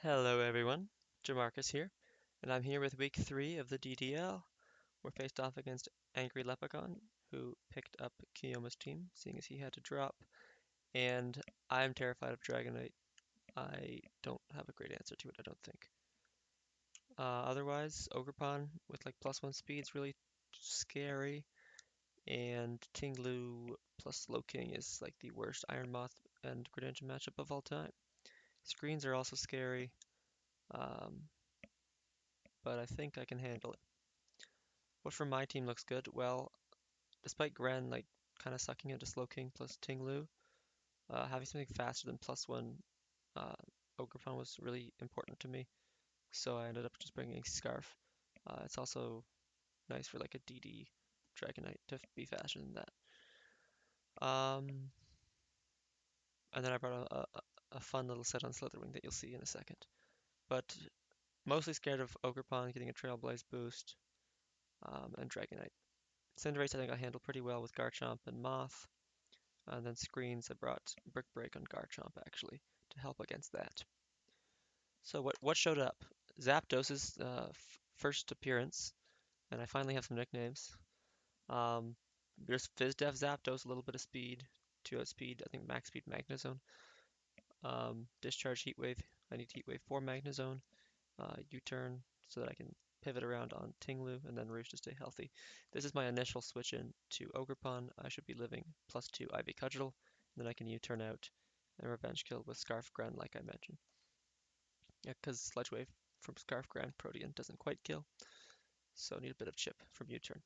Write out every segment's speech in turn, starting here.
Hello everyone, Jamarcus here, and I'm here with week 3 of the DDL. We're faced off against Angry Leprechaun, who picked up Kiyoma's team, seeing as he had to drop, and I'm terrified of Dragonite. I don't have a great answer to it, I don't think. Otherwise, Ogerpon with like +1 speed is really scary, and Tinglu plus Slowking is like the worst Iron Moth and Greninja matchup of all time. Screens are also scary, um, but I think I can handle it. What from my team looks good? Well, despite Gren like kind of sucking into Slowking plus Tinglu, having something faster than +1 uh, Ogerpon was really important to me. So I ended up just bringing Scarf. It's also nice for like a DD Dragonite to be faster than that. Um, and then I brought a fun little set on Slitherwing that you'll see in a second. But mostly scared of Ogerpon getting a Trailblaze boost and Dragonite. Cinderace I think I handled pretty well with Garchomp and Moth. And then screens, I brought Brick Break on Garchomp actually to help against that. So what showed up? Zapdos's first appearance, and I finally have some nicknames. Um, there's Fizdef Zapdos, a little bit of speed, 2 speed, I think max speed Magnezone. Discharge Heat Wave, I need Heat Wave for Magnezone. U-turn so that I can pivot around on Tinglu and then Rouge to stay healthy. This is my initial switch in to Ogerpon. I should be living +2 Ivy Cudgel, and then I can U-turn out and revenge kill with Scarf Gren like I mentioned. Yeah, because Sludge Wave from Scarf Gren Protean doesn't quite kill, so I need a bit of chip from U-turn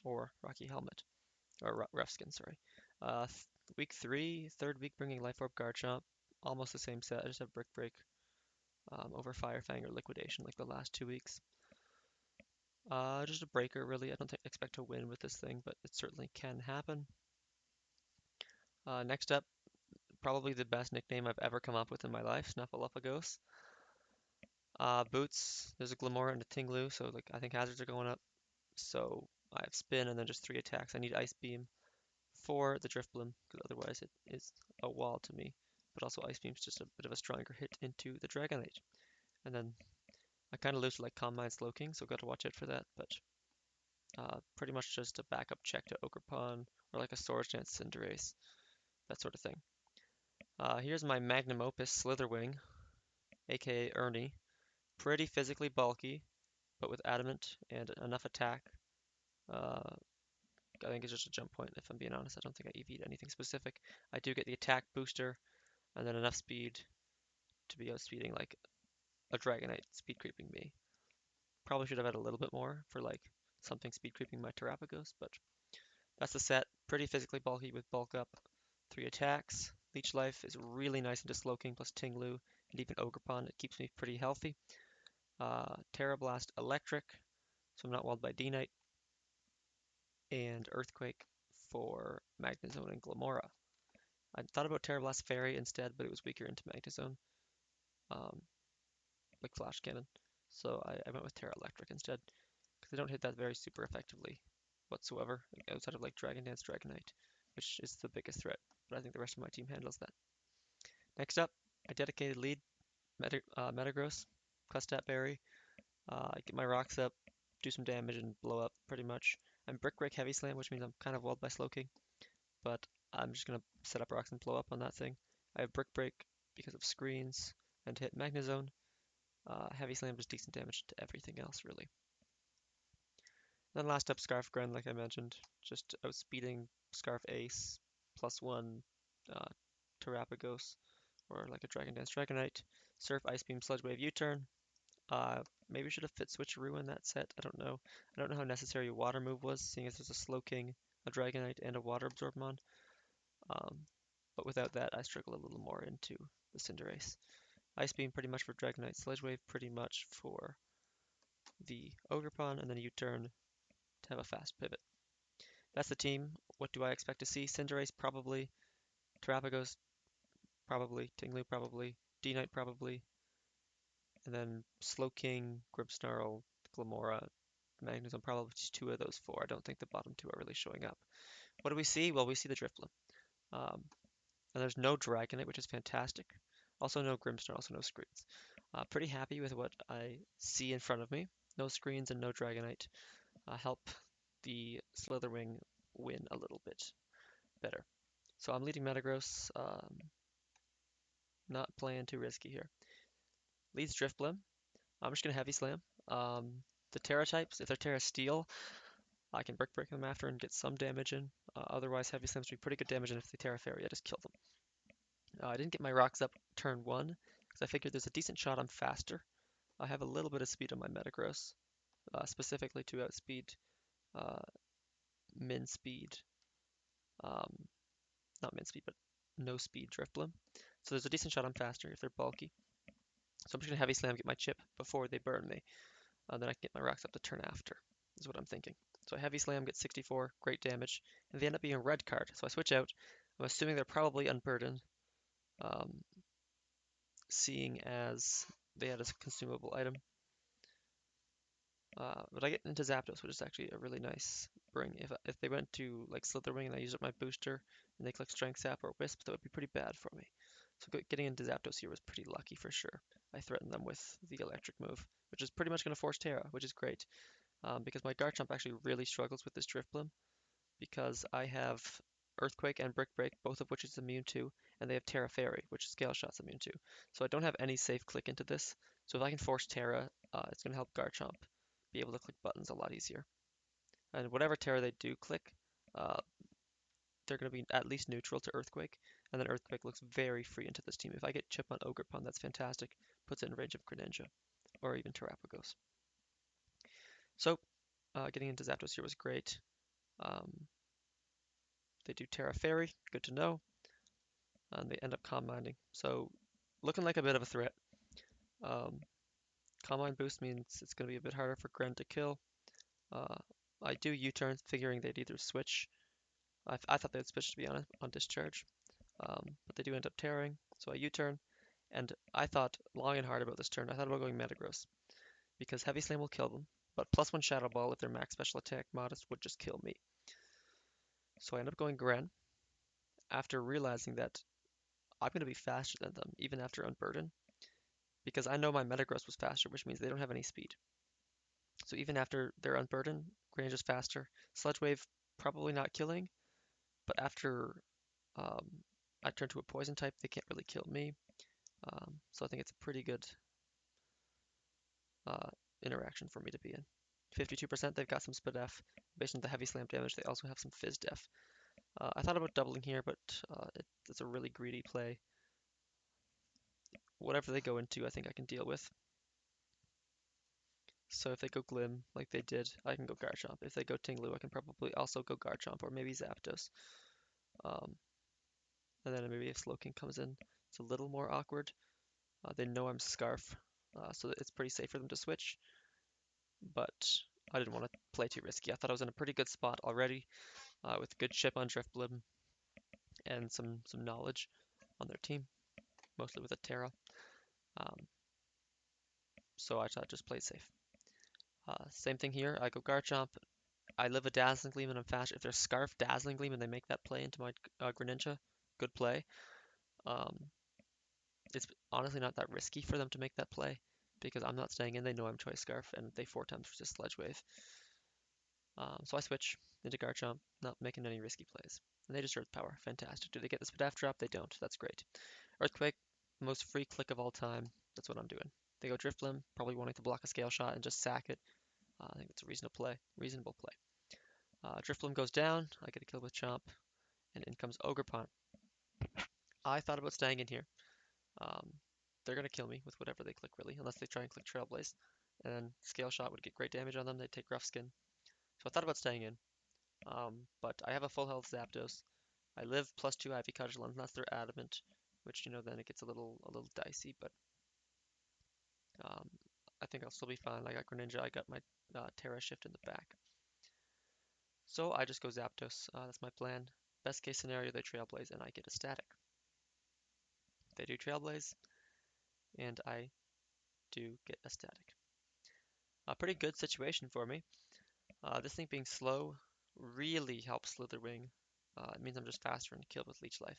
or Rocky Helmet or Rough Skin, sorry. Week 3, third week bringing Life Orb Garchomp, almost the same set. I just have Brick Break over Fire Fang or Liquidation like the last 2 weeks. Just a breaker, really. I don't expect to win with this thing, but it certainly can happen. Next up, probably the best nickname I've ever come up with in my life, Snuffleupagus. Boots, there's a Glamora and a Tinglu, so like I think hazards are going up. So I have Spin and then just 3 attacks. I need Ice Beam for the Drifblim, because otherwise it is a wall to me. But also Ice Beam's just a bit of a stronger hit into the Dragonite. And then I kind of lose to like Calm Mind Slowking, so got to watch out for that. But pretty much just a backup check to Ogerpon or like a Swords Dance Cinderace, that sort of thing. Here's my magnum opus Slitherwing, aka Ernie. Pretty physically bulky, but with adamant and enough attack. Uh, I think it's just a jump point, if I'm being honest. I don't think I EV'd anything specific. I do get the attack booster and then enough speed to be outspeeding like a Dragonite speed creeping me. Probably should have had a little bit more for like something speed creeping my Terrapagos, but that's the set. Pretty physically bulky with bulk up. 3 attacks. Leech Life is really nice into Slowking plus Tinglu and even Ogerpon. It keeps me pretty healthy. Terra Blast Electric, so I'm not walled by D-Knight. And Earthquake for Magnezone and Glamora. I thought about Terra Blast Fairy instead, but it was weaker into Magnezone, um, like Flash Cannon. So I went with Terra Electric instead, because they don't hit that very super effectively whatsoever, outside of like Dragon Dance Dragonite, which is the biggest threat. But I think the rest of my team handles that. Next up, a dedicated lead, Metagross, Custat Berry. I get my rocks up, do some damage, and blow up pretty much. I'm Brick Break Heavy Slam, which means I'm kind of walled by Slowking, but I'm just gonna set up rocks and blow up on that thing. I have Brick Break because of screens and hit Magnezone. Heavy Slam does decent damage to everything else, really. Then last up, Scarf Gren, like I mentioned, just outspeeding Scarf Ace, +1 uh, Terrapagos, or like a Dragon Dance Dragonite. Surf, Ice Beam, Sludge Wave, U-turn. Maybe should have fit Switcheroo in that set. I don't know. I don't know how necessary a Water move was, seeing as there's a Slowking, a Dragonite, and a Water Absorbmon. Um, but without that, I struggle a little more into the Cinderace. Ice Beam pretty much for Dragonite, Sledge Wave pretty much for the Ogerpon, and then U-turn to have a fast pivot. That's the team. What do I expect to see? Cinderace probably, Terrapagos probably, Tinglu probably, D-Knight probably, and then Slowking, Grimmsnarl, Glamora, Magnezone, probably just 2 of those 4. I don't think the bottom 2 are really showing up. What do we see? Well, we see the Drifblim. Um, and there's no Dragonite, which is fantastic. Also no Grimmsnarl, also no Screens. Pretty happy with what I see in front of me. No screens and no Dragonite. Help the Slitherwing win a little bit better. So I'm leading Metagross. Not playing too risky here. Leads Drifblim. I'm just gonna Heavy Slam. The Terra types, if they're Terra Steel, I can Brick Break them after and get some damage in. Otherwise, Heavy Slams do pretty good damage, and if they Terra Fairy, I just kill them. I didn't get my rocks up turn one because I figured there's a decent shot I'm faster. I have a little bit of speed on my Metagross, specifically to outspeed uh, min speed, um, not min speed, but no speed Drifblim. So there's a decent shot I'm faster if they're bulky. So I'm just gonna Heavy Slam, get my chip before they burn me. Then I can get my rocks up the turn after, is what I'm thinking. So I Heavy Slam, get 64, great damage, and they end up being a red card. So I switch out. I'm assuming they're probably unburdened, um, seeing as they had a consumable item. But I get into Zapdos, which is actually a really nice bring. If they went to like Slitherwing and I used up my booster and they click Strength Sap or Wisp, that would be pretty bad for me. So getting into Zapdos here was pretty lucky for sure. I threatened them with the electric move, which is pretty much going to force Terra, which is great. Because my Garchomp actually really struggles with this Drifblim because I have Earthquake and Brick Break, both of which it's immune to, and they have Terra Fairy, which Scale Shot's immune to. So I don't have any safe click into this. So if I can force Terra, it's going to help Garchomp be able to click buttons a lot easier. And whatever Terra they do click, uh, they're going to be at least neutral to Earthquake, and then Earthquake looks very free into this team. If I get Chip on Ogerpon, that's fantastic. Puts it in range of Greninja, or even Terrapagos. So getting into Zapdos here was great. Um, they do Terra Fairy, good to know, and they end up Calm Minding. So looking like a bit of a threat. Um, Calm Mind boost means it's going to be a bit harder for Gren to kill. Uh, I do U-turn, figuring they'd either switch. I thought they'd switch to be honest on discharge, but they do end up tearing. So I U-turn, and I thought long and hard about this turn. I thought about going Metagross because Heavy Slam will kill them, but +1 Shadow Ball if their max special attack modest would just kill me. So I end up going Gren after realizing that I'm going to be faster than them, even after Unburden, because I know my Metagross was faster, which means they don't have any speed. So even after they're Unburdened, Greninja's faster. Sludge Wave, probably not killing, but after um, I turn to a Poison type, they can't really kill me. So I think it's a pretty good uh, interaction for me to be in. 52%, they've got some Spit F. Based on the Heavy Slam damage, they also have some Fizz Def. I thought about doubling here, but it's a really greedy play. Whatever they go into, I think I can deal with. So if they go Glim, like they did, I can go Garchomp. If they go Tinglu, I can probably also go Garchomp, or maybe Zapdos. Um, and then maybe if Slowking comes in, it's a little more awkward. They know I'm Scarf, so it's pretty safe for them to switch. But I didn't want to play too risky. I thought I was in a pretty good spot already, with good chip on Drifblim and some knowledge on their team, mostly with a Terra. Um, so I thought just play safe. Same thing here. I go Garchomp. I live a Dazzling Gleam and I'm fast. If there's Scarf Dazzling Gleam and they make that play into my Greninja, good play. Um, it's honestly not that risky for them to make that play because I'm not staying in. They know I'm Choice Scarf and they 4 times resist Sledge Wave. So I switch into Garchomp, not making any risky plays. And they just Earth Power. Fantastic. Do they get the Spadaf drop? They don't. That's great. Earthquake, most free click of all time. That's what I'm doing. They go Drifblim, probably wanting to block a Scale Shot and just sack it. I think it's a reasonable play. Reasonable play. Drifblim goes down. I get a kill with Chomp, and in comes Ogerpon. I thought about staying in here. Um, they're gonna kill me with whatever they click, really, unless they try and click Trailblaze. And then Scale Shot would get great damage on them. They'd take Rough Skin. So I thought about staying in. But I have a full health Zapdos. I live +2 Ivy Cottage unless they're adamant, which then it gets a little dicey. But um, I think I'll still be fine. I got Greninja. I got my Terra Shift in the back. So I just go Zapdos. That's my plan. Best case scenario, they Trailblaze and I get a static. They do Trailblaze and I do get a static. A pretty good situation for me. This thing being slow really helps Slitherwing. It means I'm just faster and kill with Leech Life.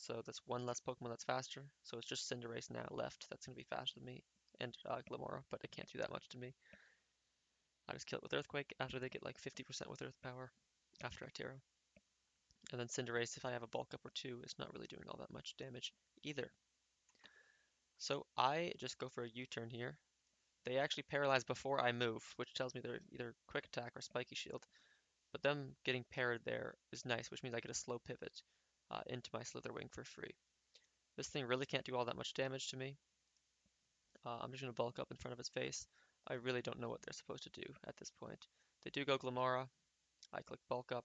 So that's one less Pokemon that's faster. So it's just Cinderace now left that's going to be faster than me and Glimmora, but it can't do that much to me. I just kill it with Earthquake after they get like 50% with Earth Power after I Tera. And then Cinderace, if I have a bulk up or two, is not really doing all that much damage either. So I just go for a U-turn here. They actually paralyze before I move, which tells me they're either Quick Attack or Spiky Shield. But them getting parried there is nice, which means I get a slow pivot into my Slitherwing for free. This thing really can't do all that much damage to me. I'm just going to bulk up in front of his face. I really don't know what they're supposed to do at this point. They do go Glimmora. I click bulk up.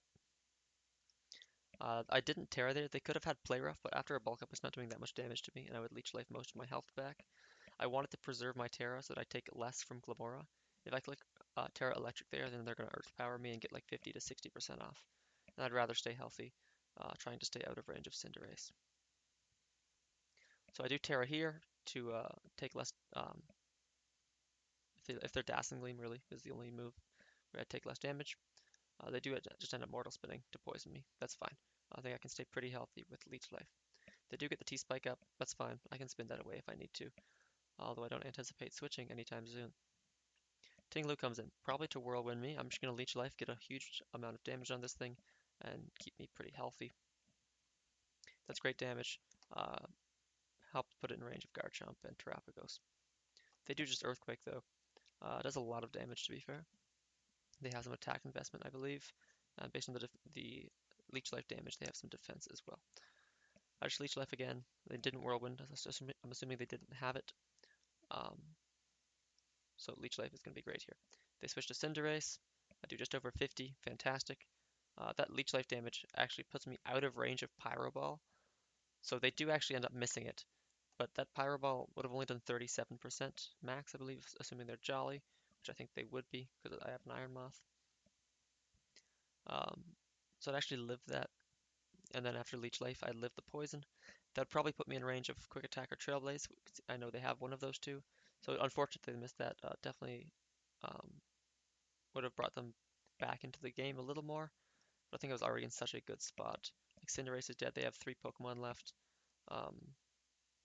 I didn't Terra there. They could have had Play Rough, but after a bulk up, it's not doing that much damage to me, and I would Leech Life most of my health back. I wanted to preserve my Terra so that I take less from Glimmora. If I click Terra Electric there, then they're going to Earth Power me and get like 50 to 60% off. And I'd rather stay healthy, trying to stay out of range of Cinderace. So I do Terra here to take less. If they're Dazzling Gleam, really, is the only move where I take less damage. They do just end up Mortal Spinning to poison me. That's fine. I think I can stay pretty healthy with Leech Life. They do get the T-Spike up. That's fine. I can spin that away if I need to, although I don't anticipate switching anytime soon. Tinglu comes in, probably to Whirlwind me. I'm just going to Leech Life, get a huge amount of damage on this thing, and keep me pretty healthy. That's great damage. Uh, Helped put it in range of Garchomp and Terapagos. They do just Earthquake though. It does a lot of damage to be fair. They have some attack investment, I believe. Based on the Leech Life damage, they have some defense as well. I just Leech Life again. They didn't Whirlwind. I'm assuming they didn't have it. Um, so Leech Life is going to be great here. They switch to Cinderace. I do just over 50. Fantastic. That Leech Life damage actually puts me out of range of Pyro Ball. So they do actually end up missing it. But that Pyro Ball would have only done 37% max, I believe, assuming they're Jolly, which I think they would be because I have an Iron Moth. Um, so I'd actually live that, and then after Leech Life, I'd live the Poison. That'd probably put me in range of Quick Attack or Trailblaze. I know they have one of those two. So unfortunately, they missed that. Definitely um, would have brought them back into the game a little more. But I think I was already in such a good spot. Like Cinderace is dead. They have 3 Pokemon left. Um,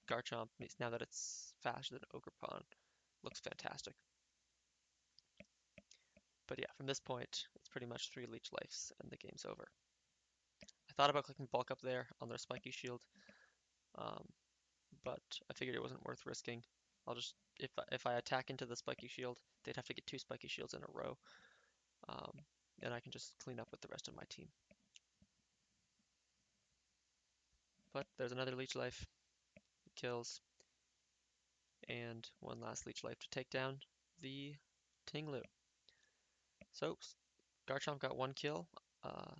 Garchomp, now that it's faster than Ogerpon, looks fantastic. But yeah, from this point, it's pretty much 3 Leech Lives and the game's over. I thought about clicking Bulk Up there on their Spiky Shield, um, but I figured it wasn't worth risking. I'll just, if I attack into the Spiky Shield, they'd have to get 2 Spiky Shields in a row, um, and I can just clean up with the rest of my team. But there's another Leech Life, it kills, and one last Leech Life to take down the Tinglu. So, Garchomp got 1 kill, uh,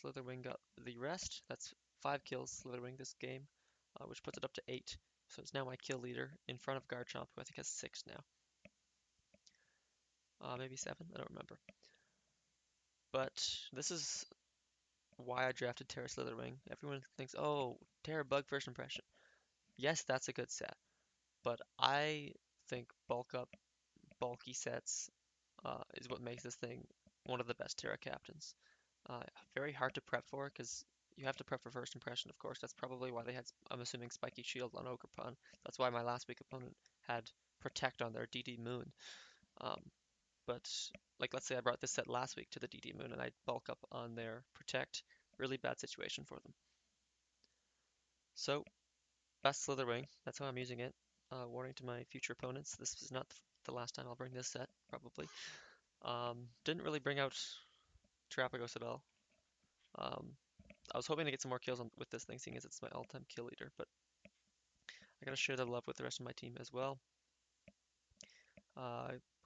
Slitherwing got the rest. That's 5 kills Slitherwing this game, which puts it up to 8. So it's now my kill leader in front of Garchomp, who I think has 6 now. Maybe 7, I don't remember. But this is why I drafted Terra Slitherwing. Everyone thinks, oh, Terra Bug first impression. Yes, that's a good set, but I think bulk up, bulky sets is what makes this thing one of the best Terra captains. Uh, Very hard to prep for because you have to prep for first impression, of course. That's probably why they had, I'm assuming, Spiky Shield on Ogerpon. That's why my last week opponent had Protect on their DD Moon. Um, but, like, let's say I brought this set last week to the DD Moon and I bulk up on their Protect. Really bad situation for them. So, best Slitherwing. That's how I'm using it. Warning to my future opponents, this is not the last time I'll bring this set, probably. Didn't really bring out Terapagos at all. Um, I was hoping to get some more kills with this thing, seeing as it's my all-time kill leader, but I gotta share the love with the rest of my team as well.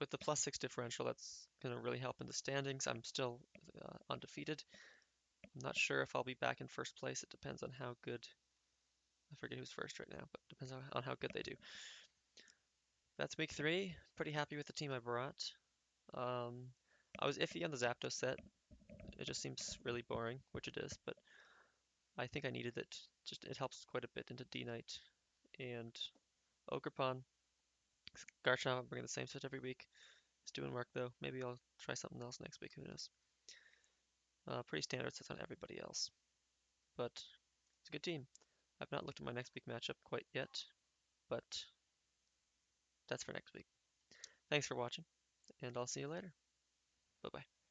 With the +6 differential, that's gonna really help in the standings. I'm still undefeated. I'm not sure if I'll be back in first place. It depends on how good. I forget who's first right now, but it depends on how good they do. That's week 3. Pretty happy with the team I brought. I was iffy on the Zapdos set. It just seems really boring, which it is, but I think I needed it. Just it helps quite a bit into D-Knight and Ogerpon. Garchomp, I'm bringing the same set every week. It's doing work though. Maybe I'll try something else next week. Who knows? Pretty standard sets on everybody else. But It's a good team. I've not looked at my next week matchup quite yet, but that's for next week. Thanks for watching, and I'll see you later. Bye bye.